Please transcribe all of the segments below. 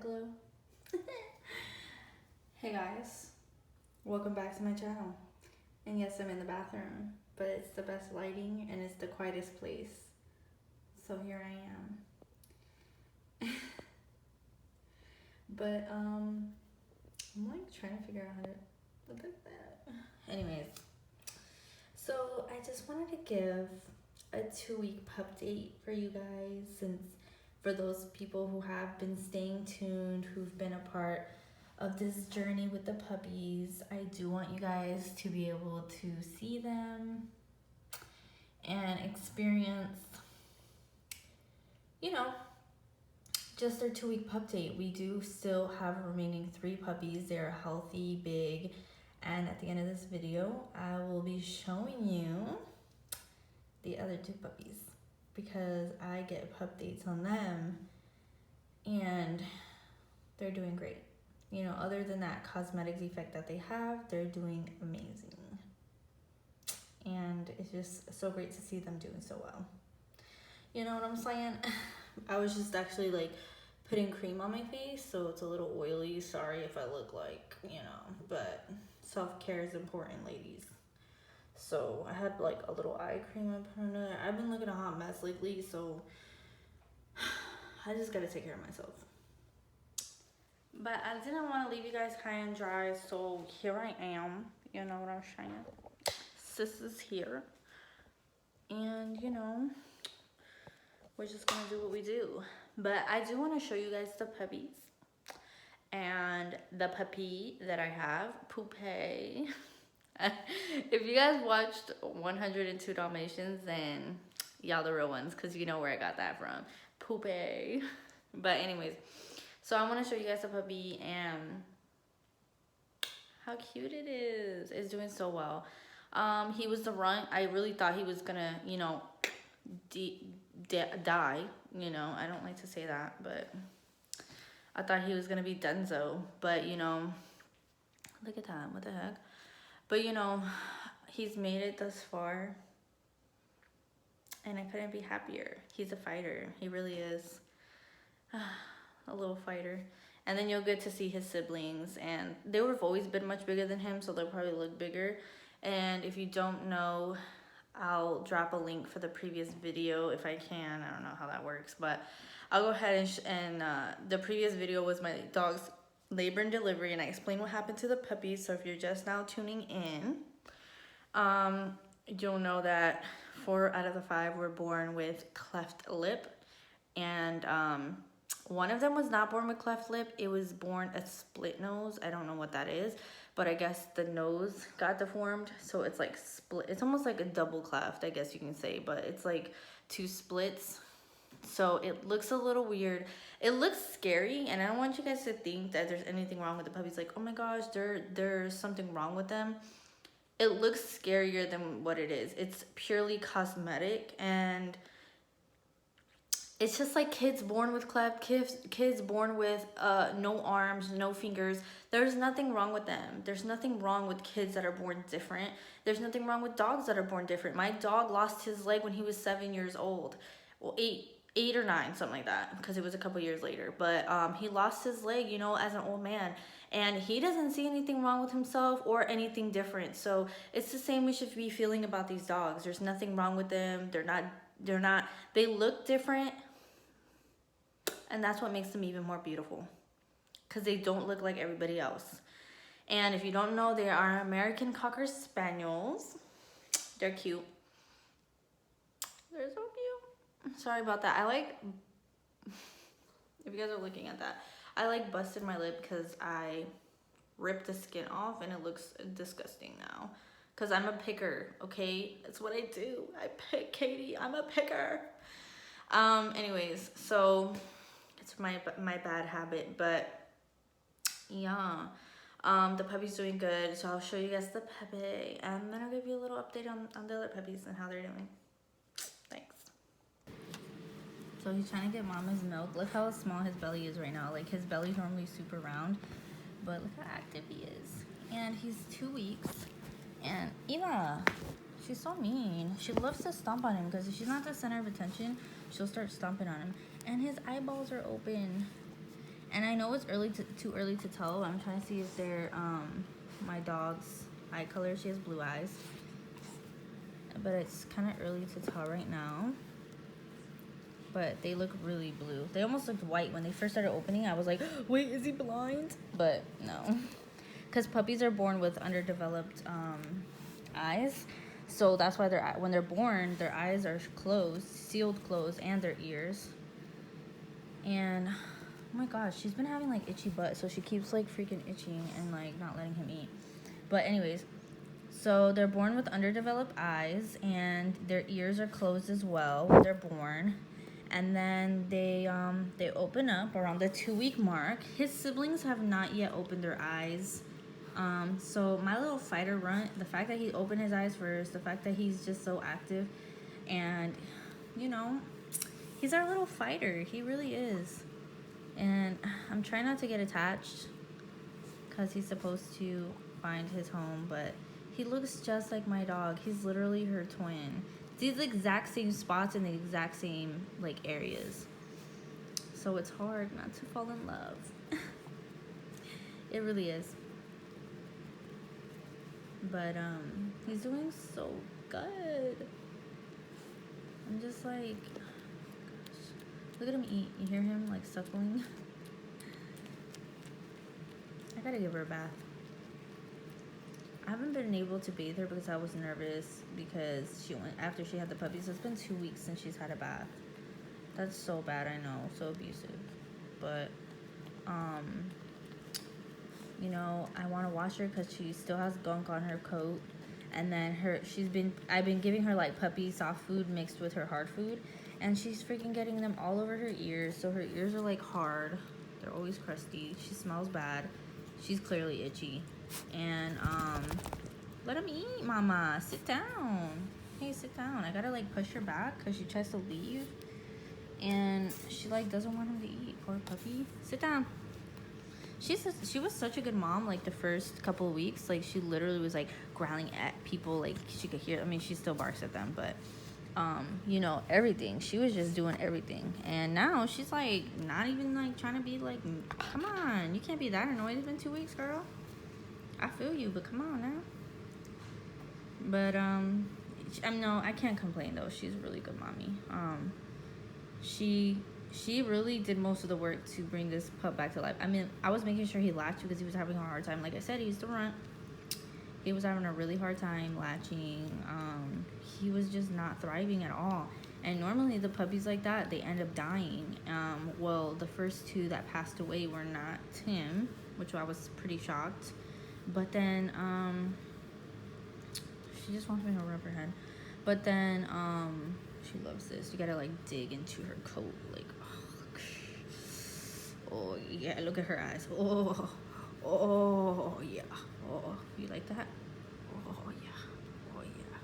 glow? Hey guys, welcome back to my channel. And yes, I'm in the bathroom, but it's the best lighting and it's the quietest place. So here I am. But I'm like trying to figure out how to look like that. Anyways, so I just wanted to give a 2-week pup date for you guys, since for those people who have been staying tuned, who've been a part of this journey with the puppies, I do want you guys to be able to see them and experience, you know, just their 2-week pup date. We do still have remaining 3 puppies. They're healthy, big, and at the end of this video, I will be showing you the other 2 puppies because I get pup dates on them and they're doing great. You know, other than that cosmetic defect that they have, they're doing amazing. And it's just so great to see them doing so well. You know what I'm saying? I was just actually like putting cream on my face, so it's a little oily. Sorry if I look like, you know, but self-care is important, ladies. So I had like a little eye cream I put on there. I've been looking a hot mess lately, so I just gotta take care of myself. But I didn't want to leave you guys high and dry, so here I am. You know what I'm saying? Sis is here. And, you know, we're just gonna do what we do. But I do want to show you guys the puppies. And the puppy that I have, Poupée. If you guys watched 102 Dalmatians, then y'all the real ones, because you know where I got that from. Poupée. But anyways, so I want to show you guys the puppy and how cute it is. It's doing so well. He was the runt. I really thought he was gonna, you know, die. You know, I don't like to say that, but I thought he was gonna be Denzo. But you know, look at that. What the heck? But you know, he's made it thus far, and I couldn't be happier. He's a fighter. He really is. A little fighter. And then you'll get to see his siblings, and they would have always been much bigger than him, so they'll probably look bigger. And if you don't know, I'll drop a link for the previous video if I can. I don't know how that works, but I'll go ahead and the previous video was my dog's labor and delivery, and I explained what happened to the puppies. So if you're just now tuning in, you'll know that 4 out of the 5 were born with cleft lip, and one of them was not born with cleft lip. It was born a split nose. I don't know what that is, but I guess the nose got deformed, so it's like split. It's almost like a double cleft, I guess you can say, but it's like 2 splits. So it looks a little weird. It looks scary, and I don't want you guys to think that there's anything wrong with the puppies. Like, oh my gosh, there's something wrong with them. It looks scarier than what it is. It's purely cosmetic, and it's just like kids born with cleft, kids born with no arms, no fingers. There's nothing wrong with them. There's nothing wrong with kids that are born different. There's nothing wrong with dogs that are born different. My dog lost his leg when he was 7 years old. Well, 8 or 9, something like that, because it was a couple years later. But he lost his leg, you know, as an old man. And he doesn't see anything wrong with himself or anything different. So it's the same we should be feeling about these dogs. There's nothing wrong with them. They look different. And that's what makes them even more beautiful, because they don't look like everybody else. And if you don't know, they are American Cocker Spaniels. They're cute. They're so cute. Sorry about that. I like, if you guys are looking at that, I like busted my lip because I ripped the skin off and it looks disgusting now. Because I'm a picker, okay? That's what I do. I pick, Katie. I'm a picker. Anyways, so it's my bad habit, but yeah, the puppy's doing good. So I'll show you guys the puppy, and then I'll give you a little update on the other puppies and how they're doing. Thanks. So he's trying to get mama's milk. Look how small his belly is right now. Like, his belly's normally super round, but look how active he is. And he's 2 weeks, and Eva, she's so mean. She loves to stomp on him, because if she's not the center of attention, she'll start stomping on him. And his eyeballs are open. And I know it's too early to tell. I'm trying to see if they're my dog's eye color. She has blue eyes, but it's kind of early to tell right now. But they look really blue. They almost looked white when they first started opening. I was like, wait, is he blind? But no, because puppies are born with underdeveloped eyes. So that's why when they're born, their eyes are closed, sealed closed, and their ears. And oh my gosh, she's been having like itchy butt, so she keeps like freaking itching and like not letting him eat. But anyways, so they're born with underdeveloped eyes, and their ears are closed as well when they're born. And then they open up around the 2-week mark. His siblings have not yet opened their eyes. So my little fighter runt, the fact that he opened his eyes first, the fact that he's just so active, and you know, he's our little fighter. He really is. And I'm trying not to get attached because he's supposed to find his home, but he looks just like my dog. He's literally her twin. These exact same spots in the exact same like areas. So it's hard not to fall in love. It really is. But he's doing so good. I'm just like, gosh. Look at him eat. You hear him like suckling? I gotta give her a bath. I haven't been able to bathe her because I was nervous because she went after she had the puppies. It's been 2 weeks since she's had a bath. That's so bad, I know, so abusive. But you know, I want to wash her because she still has gunk on her coat. And then I've been giving her like puppy soft food mixed with her hard food, and she's freaking getting them all over her ears. So her ears are like hard. They're always crusty. She smells bad. She's clearly itchy. And let him eat, mama. Sit down. Hey, sit down. I gotta like push her back because she tries to leave, and she like doesn't want him to eat. Poor puppy. Sit down. She was such a good mom. Like the first couple of weeks, like she literally was like growling at people, like she could hear. I mean, she still barks at them, but you know, everything. She was just doing everything. And now she's like not even like trying to be like, come on, you can't be that annoyed. It's been 2 weeks, girl. I feel you, but come on now. But no, I can't complain though. She's a really good mommy. She really did most of the work to bring this pup back to life. I mean, I was making sure he latched because he was having a hard time. Like I said, he used to runt. He was having a really hard time latching. He was just not thriving at all. And normally the puppies like that, they end up dying. Well, the first 2 that passed away were not him, which I was pretty shocked. But then, she just wants me to rub her head. But then, she loves this. You gotta like dig into her coat, like, oh yeah, look at her eyes. Oh yeah. Oh, you like that? Oh yeah. Oh yeah.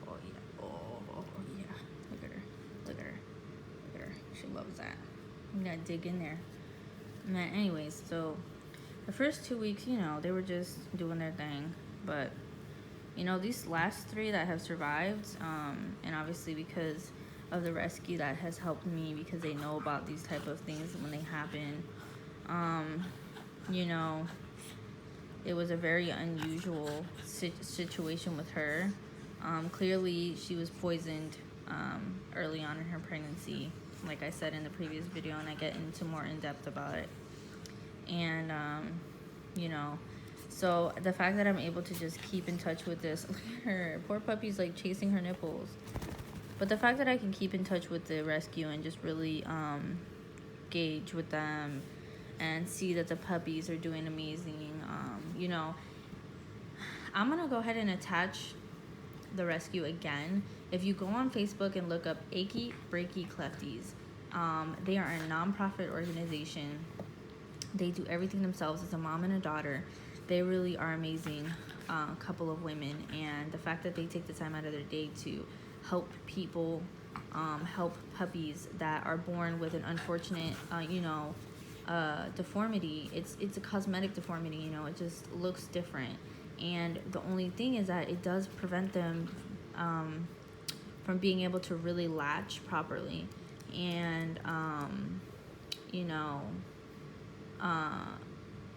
Oh yeah. Oh yeah. Look at her. Look at her. Look at her. She loves that. You gotta dig in there. And then anyways, so the first 2 weeks, you know, they were just doing their thing. But you know, these last 3 that have survived, and obviously because of the rescue, that has helped me because they know about these type of things when they happen. You know, it was a very unusual situation with her. Clearly she was poisoned early on in her pregnancy, like I said in the previous video, and I get into more in depth about it. And you know, so the fact that I'm able to just keep in touch with this, look at her, poor puppy's like chasing her nipples. But the fact that I can keep in touch with the rescue and just really gauge with them and see that the puppies are doing amazing, you know, I'm gonna go ahead and attach the rescue again. If you go on Facebook and look up Achy Breaky Clefties, they are a non-profit organization. They do everything themselves. It's a mom and a daughter. They really are amazing couple of women, and the fact that they take the time out of their day to help people, help puppies that are born with an unfortunate, you know, deformity. It's a cosmetic deformity, you know, it just looks different. And the only thing is that it does prevent them from being able to really latch properly. And, you know,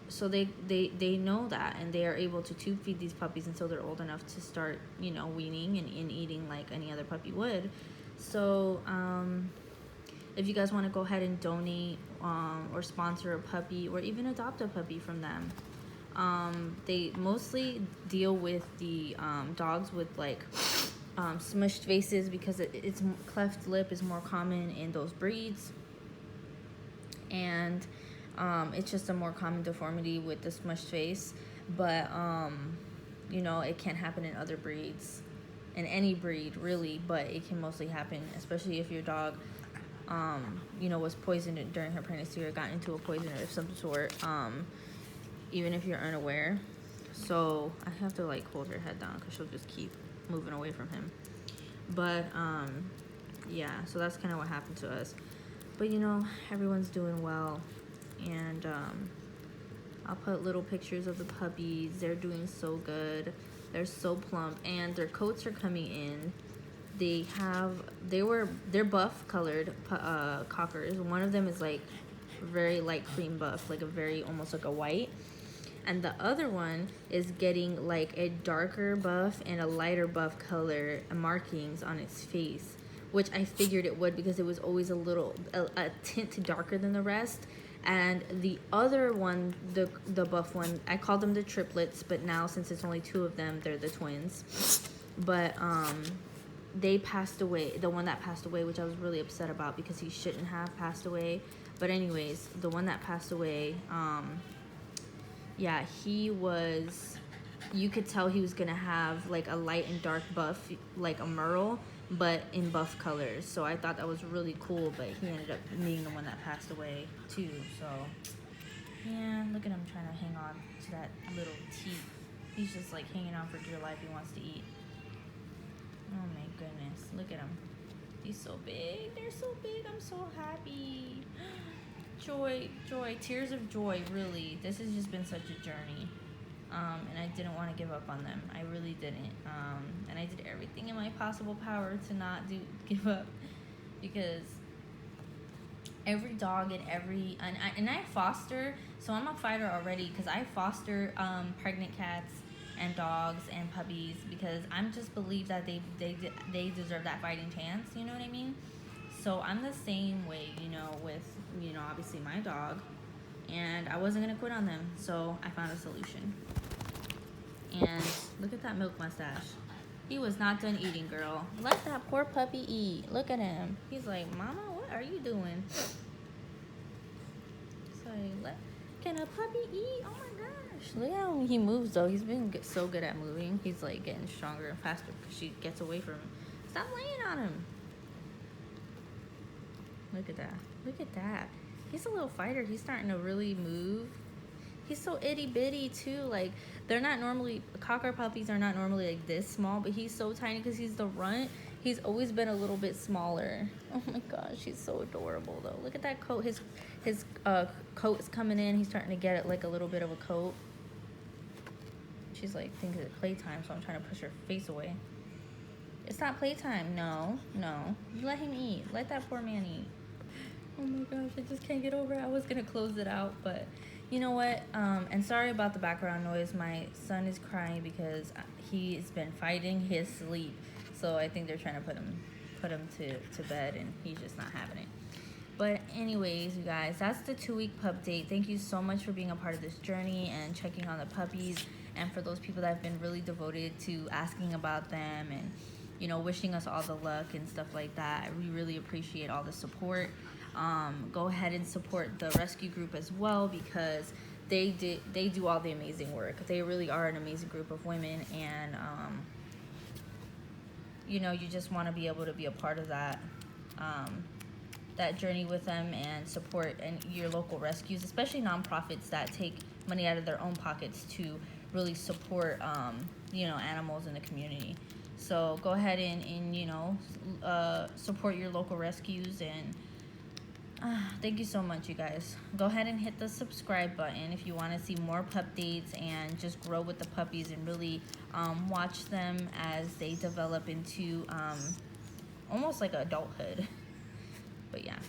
So they know that, and they are able to tube feed these puppies until they're old enough to start, you know, weaning and eating like any other puppy would. So if you guys want to go ahead and donate or sponsor a puppy or even adopt a puppy from them, they mostly deal with the dogs with like smushed faces, because it's cleft lip is more common in those breeds, and it's just a more common deformity with the smushed face. But you know, it can happen in other breeds, in any breed really, but it can mostly happen, especially if your dog you know, was poisoned during her pregnancy or got into a poison of some sort, even if you're unaware. So I have to like hold her head down because she'll just keep moving away from him. But yeah, so that's kind of what happened to us. But you know, everyone's doing well, and I'll put little pictures of the puppies. They're doing so good. They're so plump, and their coats are coming in. They're buff colored cockers. One of them is like very light cream buff, like a very almost like a white, and the other one is getting like a darker buff and a lighter buff color markings on its face, which I figured it would because it was always a tint darker than the rest. And the other one, the buff one, I called them the triplets, but now since it's only two of them, they're the twins. But they passed away. The one that passed away, which I was really upset about because he shouldn't have passed away. But anyways, the one that passed away, yeah, he was, you could tell he was gonna have like a light and dark buff, like a merle, but in buff colors. So I thought that was really cool, but he ended up being the one that passed away too. So yeah, look at him trying to hang on to that little teeth. He's just like hanging on for dear life. He wants to eat. Oh my goodness, look at him. He's so big. They're so big. I'm so happy. Joy, tears of joy, really. This has just been such a journey. And I didn't want to give up on them. I really didn't. And I did everything in my possible power to not give up, because every dog and I foster, so I'm a fighter already, because I foster pregnant cats and dogs and puppies, because I'm just believe that they deserve that fighting chance, you know what I mean? So I'm the same way, you know, with, you know, obviously my dog, and I wasn't gonna quit on them, so I found a solution. And look at that milk mustache. He was not done eating, girl. Let that poor puppy eat. Look at him. He's like, Mama, what are you doing? So can a puppy eat? Oh my gosh. Look how he moves though. He's been so good at moving. He's like getting stronger and faster because she gets away from him. Stop laying on him. Look at that. Look at that. He's a little fighter. He's starting to really move. He's so itty bitty too. Like, they're not normally, cocker puppies are not normally like this small, but he's so tiny because he's the runt. He's always been a little bit smaller. Oh my gosh, he's so adorable though. Look at that coat. His coat is coming in. He's starting to get it like a little bit of a coat. She's like thinking it's playtime, so I'm trying to push her face away. It's not playtime. No. You let him eat. Let that poor man eat. Oh my gosh, I just can't get over it. I was gonna close it out, but you know what? And sorry about the background noise. My son is crying because he's been fighting his sleep. So I think they're trying to put him to bed, and he's just not having it. But anyways, you guys, that's the 2-week pup date. Thank you so much for being a part of this journey and checking on the puppies, and for those people that have been really devoted to asking about them and, you know, wishing us all the luck and stuff like that. We really appreciate all the support. Go ahead and support the rescue group as well, because they do all the amazing work. They really are an amazing group of women, and you know, you just want to be able to be a part of that that journey with them and support and your local rescues, especially nonprofits that take money out of their own pockets to really support you know, animals in the community. So go ahead and you know, support your local rescues. And thank you so much, you guys. Go ahead and hit the subscribe button if you want to see more pup dates and just grow with the puppies and really watch them as they develop into almost like adulthood. But yeah,